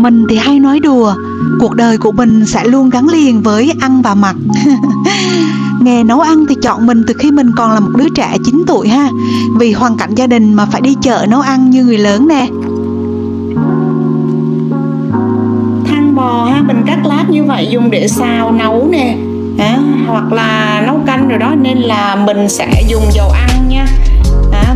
Mình thì hay nói đùa, cuộc đời của mình sẽ luôn gắn liền với ăn và mặc. Nghề nấu ăn thì chọn mình từ khi mình còn là một đứa trẻ 9 tuổi ha. Vì hoàn cảnh gia đình mà phải đi chợ nấu ăn như người lớn nè. Thăn bò ha, mình cắt lát như vậy dùng để xào nấu nè, hoặc là nấu canh rồi đó, nên là mình sẽ dùng dầu ăn nha.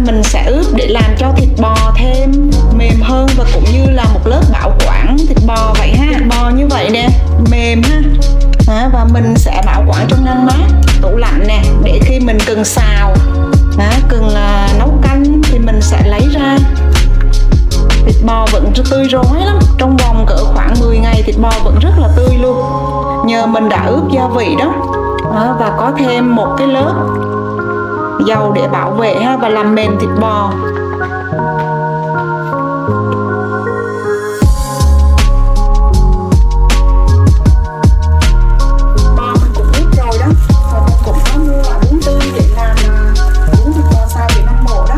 Mình sẽ ướp để làm cho thịt bò thêm mềm hơn và cũng như là một lớp bảo quản thịt bò vậy ha. Thịt bò như vậy nè, mềm ha. Và mình sẽ bảo quản trong ngăn mát, tủ lạnh nè, để khi mình cần xào, cần nấu canh thì mình sẽ lấy ra. Thịt bò vẫn tươi rói lắm, trong vòng cỡ khoảng 10 ngày thịt bò vẫn rất là tươi luôn, nhờ mình đã ướp gia vị đó. Và có thêm một cái lớp dầu để bảo vệ ha, và làm mềm thịt bò. Bò mình cũng ướp rồi đó, và mình cũng có mua loại bún tươi để làm bún thịt bò xào Việt Nam Bộ đó.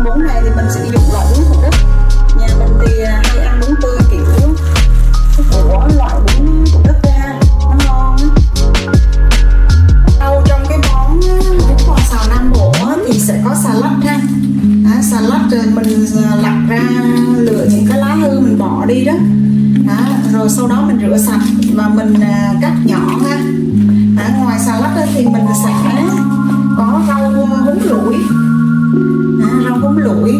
Bún này thì mình sử dụng loại bún Thủ Đức. Nhà mình thì hay ăn bún tươi kiểu của loại bún Thủ Đức đây ha, nó ngon á. Đâu trong cái món bún bò xào Nam Bộ thì sẽ có xà lách ha. Xà lách rồi mình lặt ra, lựa những cái lá hư mình bỏ đi đó. Rồi sau đó mình rửa sạch và mình cắt nhỏ ha. Ngoài xà lách thì mình sẽ có rau húng lủi. Rau húng lủi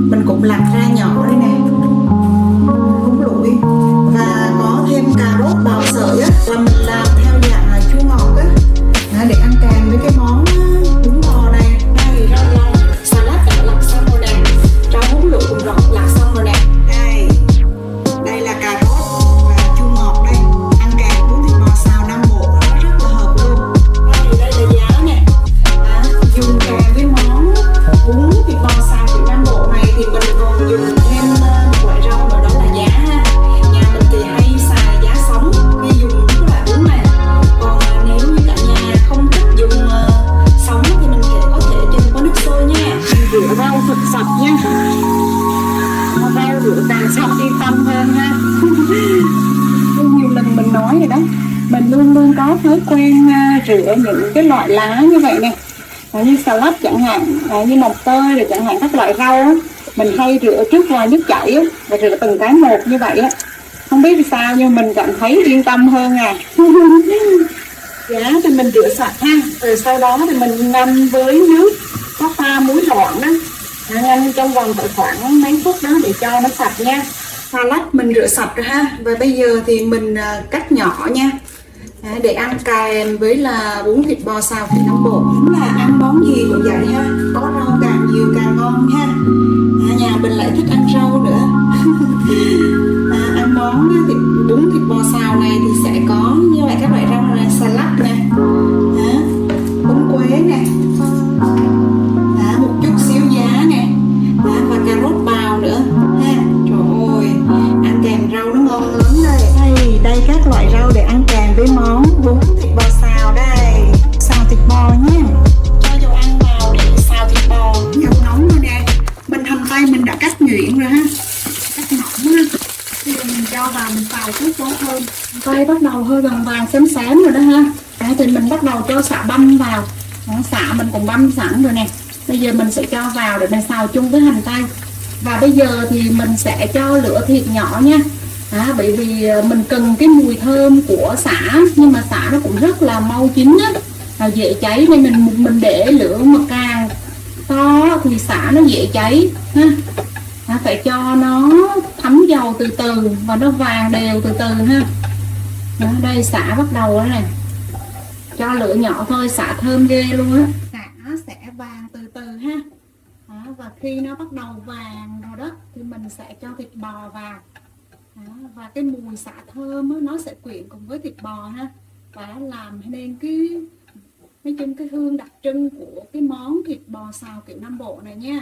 mình cũng lặt ra nhỏ đây nè, húng lủi, và có thêm cà rốt bào sợi á, là mình làm theo dạng chua ngọt á, để ăn kèm với cái món bún bò này. Đây rau salad đã lặt xong rồi nè, rau húng lủi cũng lặt xong rồi nè. Đây là cà rốt và chua ngọt đây, ăn kèm bún thịt bò xào Nam Bộ nó rất là hợp luôn. Thì đây là giá nè, dùng kèm với món bún thịt bò xào Việt Nam Bộ này thì mình còn dùng thêm một loại rau nữa, đó là giá ha. Nhà mình thì hay xài giá sống khi dùng cái loại bún này. Còn nếu như cả nhà không thích dùng sống thì mình có thể chừng qua nước sôi nha. Mình rửa rau thật sạch nha, rau rửa càng sạch yên tâm hơn ha. Nhiều lần mình nói rồi đó, mình luôn luôn có thói quen rửa những cái loại lá như vậy nè, như salad chẳng hạn, như mồng tơi rồi chẳng hạn, các loại rau á, mình hay rửa trước vòi nước chảy á, và rửa từng cái một như vậy á. Không biết vì sao nhưng mình cảm thấy yên tâm hơn à. Giá thì mình rửa sạch ha, rồi sau đó thì mình ngâm với nước có pha muối loãng đó, ngâm trong vòng khoảng mấy phút đó để cho nó sạch nha. Salad mình rửa sạch rồi ha, và bây giờ thì mình cắt nhỏ nha, để ăn kèm với là bún thịt bò xào Việt Nam Bộ. Đúng là ăn món gì cũng vậy ha, có rau càng nhiều càng ngon ha. Nhà mình lại thích ăn rau nữa. Ăn món bún thịt bò xào này thì sẽ có như vậy các loại rau này, salad nè, bún quế nè, một chút xíu giá nè, và cà rốt bào nữa ha. Trời ơi, ăn kèm rau nó ngon lắm đây. Đây các loại rau để ăn kèm với món bún thịt bò xào đây. Xào thịt bò nhé, cho dầu ăn vào để xào thịt bò. Dầu nóng rồi nè, mình hành tây mình đã cắt nhuyễn rồi ha, cắt mỏng ha. Thì mình cho vào mình xào chút tốt hơn. Tây bắt đầu hơi vàng xém xém rồi đó ha. Thì mình bắt đầu cho xả băm vào. Xả mình cũng băm sẵn rồi nè. Bây giờ mình sẽ cho vào để mình xào chung với hành tây. Và bây giờ thì mình sẽ cho lửa thịt nhỏ nha. Bởi vì mình cần cái mùi thơm của sả, nhưng mà sả nó cũng rất là mau chín á, dễ cháy, nên mình để lửa mà càng to thì sả nó dễ cháy ha. Phải cho nó thấm dầu từ từ và nó vàng đều từ từ ha. Đây sả bắt đầu đó này, cho lửa nhỏ thôi, sả thơm ghê luôn á. Sả sẽ vàng từ từ ha. Và khi nó bắt đầu vàng rồi đó thì mình sẽ cho thịt bò vào. Và cái mùi xả thơm á, nó sẽ quyện cùng với thịt bò ha, và làm nên nói chung cái hương đặc trưng của cái món thịt bò xào kiểu Nam Bộ này nha.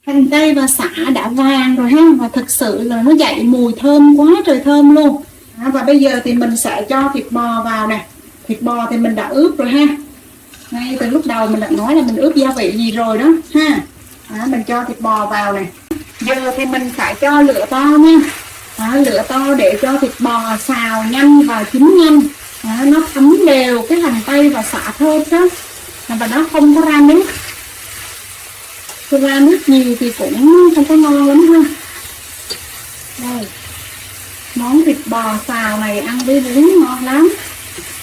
Hành tây và sả đã vàng rồi ha, và thực sự là nó dậy mùi thơm quá trời thơm luôn. Và bây giờ thì mình sẽ cho thịt bò vào nè. Thịt bò thì mình đã ướp rồi ha, ngay từ lúc đầu mình đã nói là mình ướp gia vị gì rồi đó ha. Mình cho thịt bò vào nè. Giờ thì mình phải cho lửa to nha. Lửa to để cho thịt bò xào nhanh và chín nhanh. Nó thấm đều cái hành tây và xả thơm đó, và nó không có ra nước. Khi ra nước nhiều thì cũng không có ngon lắm ha. Đây, món thịt bò xào này ăn với bún ngon lắm.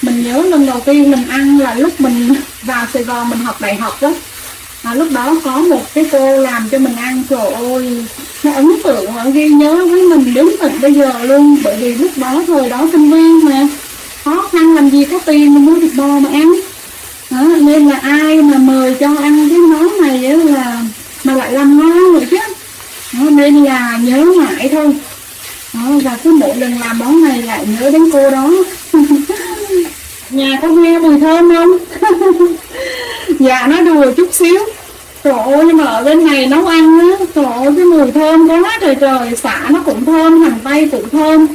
Mình nhớ lần đầu tiên mình ăn là lúc mình vào Sài Gòn mình học đại học đó. Lúc đó có một cái cô làm cho mình ăn, trời ơi, nó ấn tượng và ghi nhớ với mình đến tận bây giờ luôn. Bởi vì lúc đó thời đó sinh viên mà, khó khăn làm gì có tiền mà mua thịt bò mà ăn. Nên là ai mà mời cho ăn cái món này là mà lại làm ngon nữa chứ. Nên là nhớ mãi thôi. Và cứ mỗi lần làm món này lại nhớ đến cô đó. Nhà có nghe mùi thơm không? Dạ nó đùa chút xíu. Trời ơi, nhưng mà ở bên này nấu ăn á, trời ơi cái mùi thơm quá trời trời. Xả nó cũng thơm, hành tây cũng thơm.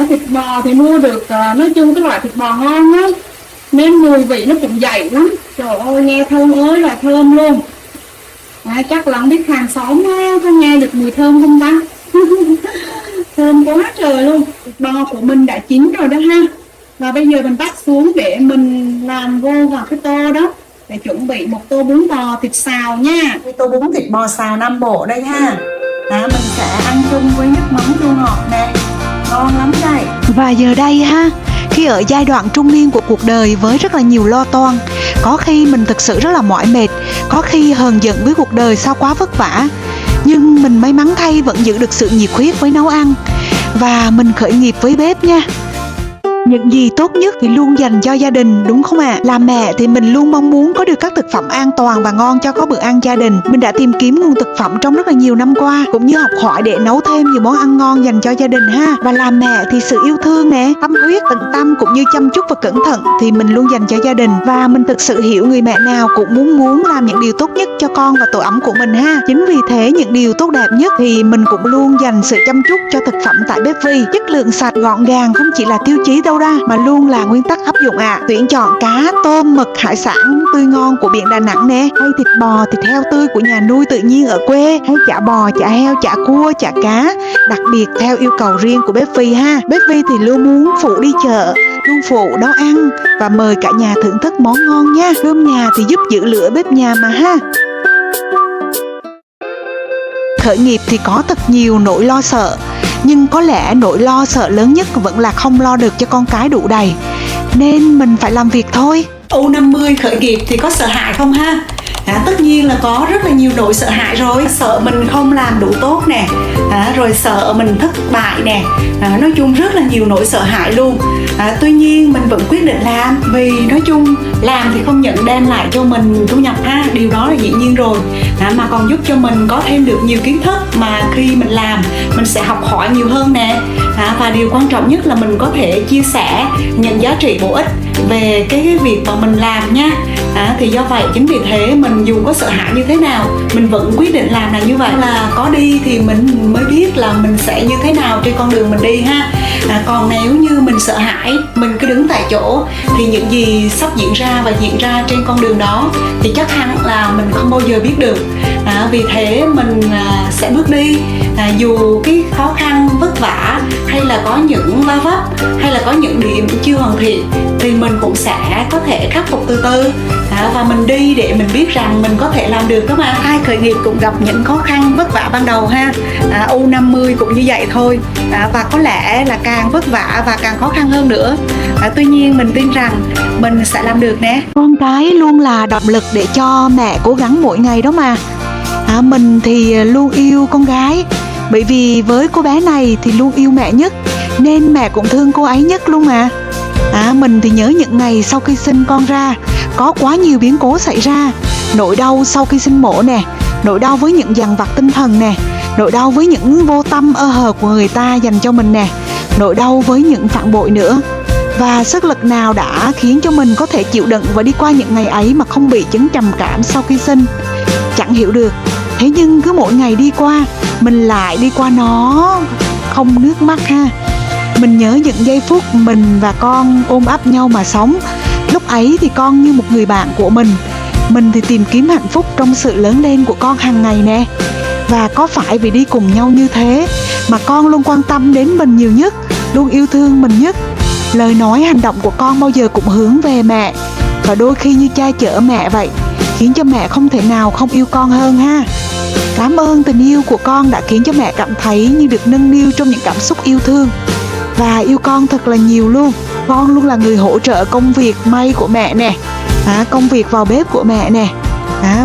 Thịt bò thì mua được, nói chung cái loại thịt bò ngon á, nên mùi vị nó cũng dậy lắm. Trời ơi nghe thơm ơi là thơm luôn. Chắc là không biết hàng xóm có nghe được mùi thơm không ta? Thơm quá trời luôn. Thịt bò của mình đã chín rồi đó ha. Và bây giờ mình bắt xuống để mình làm vô vào cái tô đó, để chuẩn bị một tô bún bò thịt xào nha. Cái tô bún thịt bò xào Nam Bộ đây ha. Mình sẽ ăn chung với nước mắm chua ngọt nè, ngon lắm đây. Và giờ đây ha, khi ở giai đoạn trung niên của cuộc đời với rất là nhiều lo toan, có khi mình thực sự rất là mỏi mệt, có khi hờn giận với cuộc đời sao quá vất vả, nhưng mình may mắn thay vẫn giữ được sự nhiệt huyết với nấu ăn. Và mình khởi nghiệp với bếp nha. Những gì tốt nhất thì luôn dành cho gia đình, đúng không ạ? Làm mẹ thì mình luôn mong muốn có được các thực phẩm an toàn và ngon cho có bữa ăn gia đình. Mình đã tìm kiếm nguồn thực phẩm trong rất là nhiều năm qua, cũng như học hỏi để nấu thêm nhiều món ăn ngon dành cho gia đình ha. Và làm mẹ thì sự yêu thương nè, tâm huyết, tận tâm cũng như chăm chút và cẩn thận thì mình luôn dành cho gia đình. Và mình thực sự hiểu người mẹ nào cũng muốn làm những điều tốt nhất cho con và tổ ấm của mình ha. Chính vì thế những điều tốt đẹp nhất thì mình cũng luôn dành sự chăm chút cho thực phẩm tại bếp Vi. Chất lượng sạch gọn gàng không chỉ là tiêu chí đâu ra, mà luôn là nguyên tắc áp dụng ạ. Tuyển chọn cá, tôm, mực, hải sản tươi ngon của biển Đà Nẵng nè, hay thịt bò, thịt heo tươi của nhà nuôi tự nhiên ở quê, hay chả bò, chả heo, chả cua, chả cá, đặc biệt theo yêu cầu riêng của bếp Vi ha. Bếp Vi thì luôn muốn phụ đi chợ, luôn phụ nấu ăn và mời cả nhà thưởng thức món ngon nha. Cơm nhà thì giúp giữ lửa bếp nhà mà ha. Khởi nghiệp thì có thật nhiều nỗi lo sợ, nhưng có lẽ nỗi lo sợ lớn nhất vẫn là không lo được cho con cái đủ đầy, nên mình phải làm việc thôi. U50 khởi nghiệp thì có sợ hãi không ha? Tất nhiên là có rất là nhiều nỗi sợ hãi rồi. Sợ mình không làm đủ tốt nè, rồi sợ mình thất bại nè, nói chung rất là nhiều nỗi sợ hãi luôn. Tuy nhiên mình vẫn quyết định làm, vì nói chung làm thì không những đem lại cho mình thu nhập ha, điều đó là dĩ nhiên rồi, mà còn giúp cho mình có thêm được nhiều kiến thức mà khi mình làm mình sẽ học hỏi nhiều hơn nè. Và điều quan trọng nhất là mình có thể chia sẻ những giá trị bổ ích về cái việc mà mình làm nha. Thì do vậy chính vì thế mình dù có sợ hãi như thế nào mình vẫn quyết định làm là như vậy. Là có đi thì mình mới biết là mình sẽ như thế nào trên con đường mình đi ha. Còn nếu như mình sợ hãi, mình cứ đứng tại chỗ thì những gì sắp diễn ra và diễn ra trên con đường đó thì chắc hẳn là mình không bao giờ biết được. Vì thế mình sẽ bước đi, dù cái khó khăn vất vả hay là có những va vấp hay là có những điểm chưa hoàn thiện thì mình cũng sẽ có thể khắc phục từ từ, và mình đi để mình biết rằng mình có thể làm được đó mà. Ai khởi nghiệp cũng gặp những khó khăn vất vả ban đầu ha. U50 cũng như vậy thôi, và có lẽ là càng vất vả và càng khó khăn hơn nữa. Tuy nhiên mình tin rằng mình sẽ làm được nè. Con cái luôn là động lực để cho mẹ cố gắng mỗi ngày đó mà. Mình thì luôn yêu con gái, bởi vì với cô bé này thì luôn yêu mẹ nhất, nên mẹ cũng thương cô ấy nhất luôn mà. Mình thì nhớ những ngày sau khi sinh con ra, có quá nhiều biến cố xảy ra. Nỗi đau sau khi sinh mổ nè, nỗi đau với những dằn vặt tinh thần nè, nỗi đau với những vô tâm ơ hờ của người ta dành cho mình nè, nỗi đau với những phản bội nữa. Và sức lực nào đã khiến cho mình có thể chịu đựng và đi qua những ngày ấy mà không bị chứng trầm cảm sau khi sinh, chẳng hiểu được. Thế nhưng cứ mỗi ngày đi qua, mình lại đi qua nó không nước mắt ha. Mình nhớ những giây phút mình và con ôm ấp nhau mà sống. Lúc ấy thì con như một người bạn của mình thì tìm kiếm hạnh phúc trong sự lớn lên của con hàng ngày nè. Và có phải vì đi cùng nhau như thế mà con luôn quan tâm đến mình nhiều nhất, luôn yêu thương mình nhất? Lời nói hành động của con bao giờ cũng hướng về mẹ, và đôi khi như cha chở mẹ vậy, khiến cho mẹ không thể nào không yêu con hơn ha. Cảm ơn tình yêu của con đã khiến cho mẹ cảm thấy như được nâng niu trong những cảm xúc yêu thương và yêu con thật là nhiều luôn. Con luôn là người hỗ trợ công việc may của mẹ nè, công việc vào bếp của mẹ nè,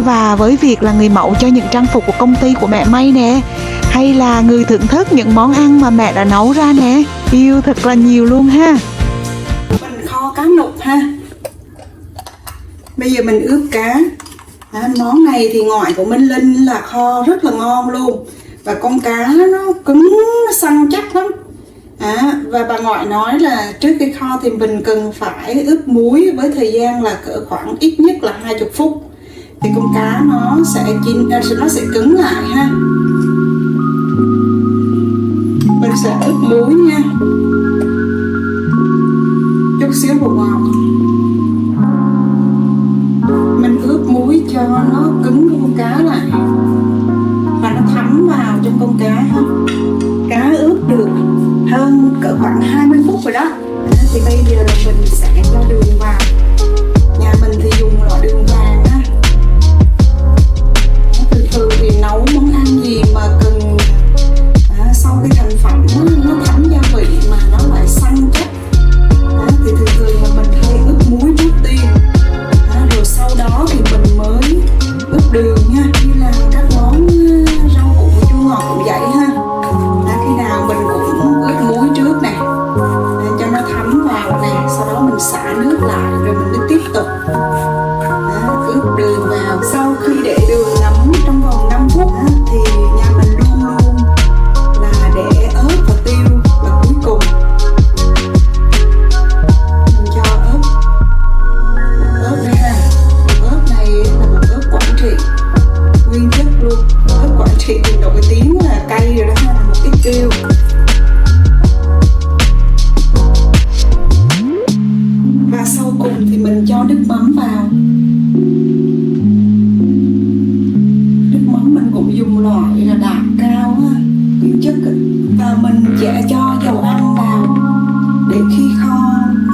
và với việc là người mẫu cho những trang phục của công ty của mẹ may nè, hay là người thưởng thức những món ăn mà mẹ đã nấu ra nè. Yêu thật là nhiều luôn ha. Mình kho cá nục ha. Bây giờ mình ướp cá. Món này thì ngoại của Minh Linh là kho rất là ngon luôn. Và con cá nó cứng, nó săn chắc lắm. Và bà ngoại nói là trước khi kho thì mình cần phải ướp muối với thời gian là cỡ khoảng ít nhất là 20 phút. Thì con cá nó sẽ cứng lại ha. Mình sẽ ướp muối nha, chút xíu bột ngọt. Mình ướp muối cho nó cứng con cá lại và nó thấm vào trong con cá ha. Cá ướp được hơn cỡ khoảng 20 phút rồi đó. Thì bây giờ là mình sẽ cho đường vào. Nhà mình thì dùng loại đường vàng á. Thường thì nấu món ăn gì mà cần sau cái thành phẩm nó thấm gia vị mà nó lại săn chắc, thì thường là mình hay ướp muối trước tiên, rồi sau đó thì mình mới ướp đường nha. Như là các món rau củ chua ngọt cũng vậy ha. Khi nào mình cũng ướp muối trước nè để cho nó thấm vào nè, sau đó mình xả nước lại rồi mình mới tiếp tục ướp đường vào. Sau khi để đường ngấm trong vòng 5 phút thì nhà mình luôn luôn là để ớt và tiêu là cuối cùng. Mình cho ớt đây ha. Ớt này là một ớt Quảng Trị nguyên chất luôn. Ớt Quảng Trị thì nổi tiếng là cay rồi đó ha, là một ít tiêu. Và sau cùng thì mình cho nước mắm vào. Nước mắm mình cũng dùng loại là đạm cao ha, nguyên chất. Và mình sẽ cho dầu ăn vào để khi kho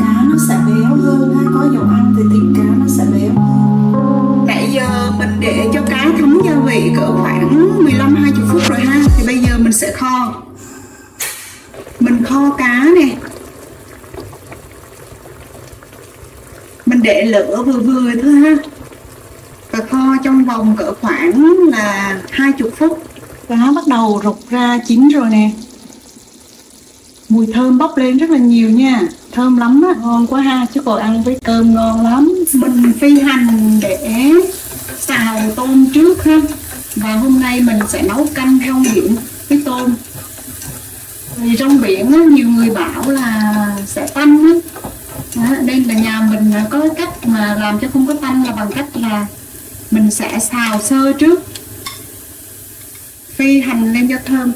cá nó sẽ béo hơn ha. Có dầu ăn thì thịt cá nó sẽ béo hơn. Nãy giờ mình để cho cá thấm gia vị cỡ khoảng 15-20 phút rồi ha. Thì bây giờ mình sẽ kho. Mình kho cá nè. Mình để lửa vừa vừa thôi ha. Và kho trong vòng cỡ khoảng là 20 phút. Cá bắt đầu rục ra chín rồi nè. Mùi thơm bốc lên rất là nhiều nha. Thơm lắm á, ngon quá ha. Chứ còn ăn với cơm ngon lắm. Mình phi hành để xào tôm trước ha. Và hôm nay mình sẽ nấu canh rong biển với tôm. Vì rong biển á, nhiều người bảo là sẽ tanh á. Nên là nhà mình có cách mà làm cho không có tanh là bằng cách là mình sẽ xào sơ trước, phi hành lên cho thơm.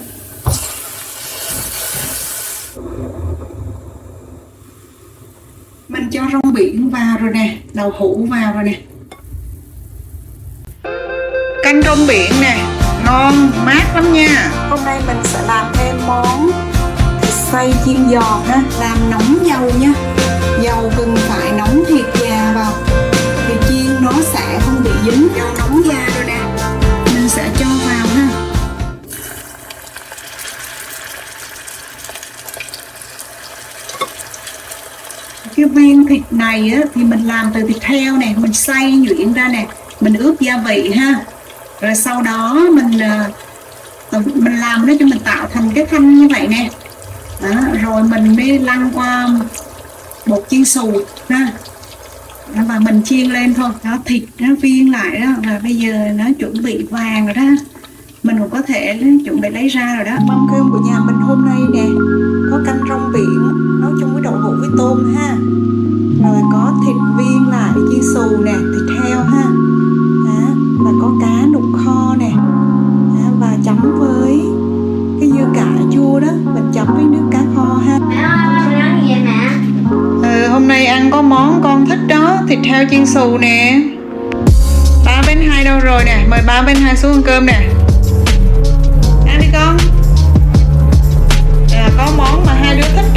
Mình cho rong biển vào rồi nè, đậu hũ vào rồi nè. Canh rong biển nè, ngon, mát lắm nha. Hôm nay mình sẽ làm thêm món thịt xay chiên giòn ha. Làm nóng dầu nha. Dầu cần phải nóng thiệt già vào thì chiên nó sẽ không bị dính. Dầu nóng già rồi nè, mình sẽ cho vào ha. Cái viên thịt này á, thì mình làm từ thịt heo nè, mình xay nhuyễn ra nè, mình ướp gia vị ha. Rồi sau đó mình làm nó cho mình tạo thành cái thanh như vậy nè. Đó, rồi mình mới lăn qua bột chiên xù ha. Và mình chiên lên thôi. Đó, thịt nó viên lại đó. Và bây giờ nó chuẩn bị vàng rồi đó. Mình cũng có thể chuẩn bị lấy ra rồi đó. Mâm cơm của nhà mình hôm nay nè, có canh rong biển nấu chung với đậu hũ với tôm ha. Rồi có thịt viên lại chiên xù nè, thịt heo ha. Đó, và có cá nục kho nè. Đó, và chấm với cái dưa cải chua đó, mình chấm với nước cá kho ha. Mẹ ơi, con ăn gì vậy mẹ? Hôm nay ăn có món con thích đó, thịt heo chiên xù nè. Ba bên hai đâu rồi nè, mời ba bên hai xuống ăn cơm nè. đứa thích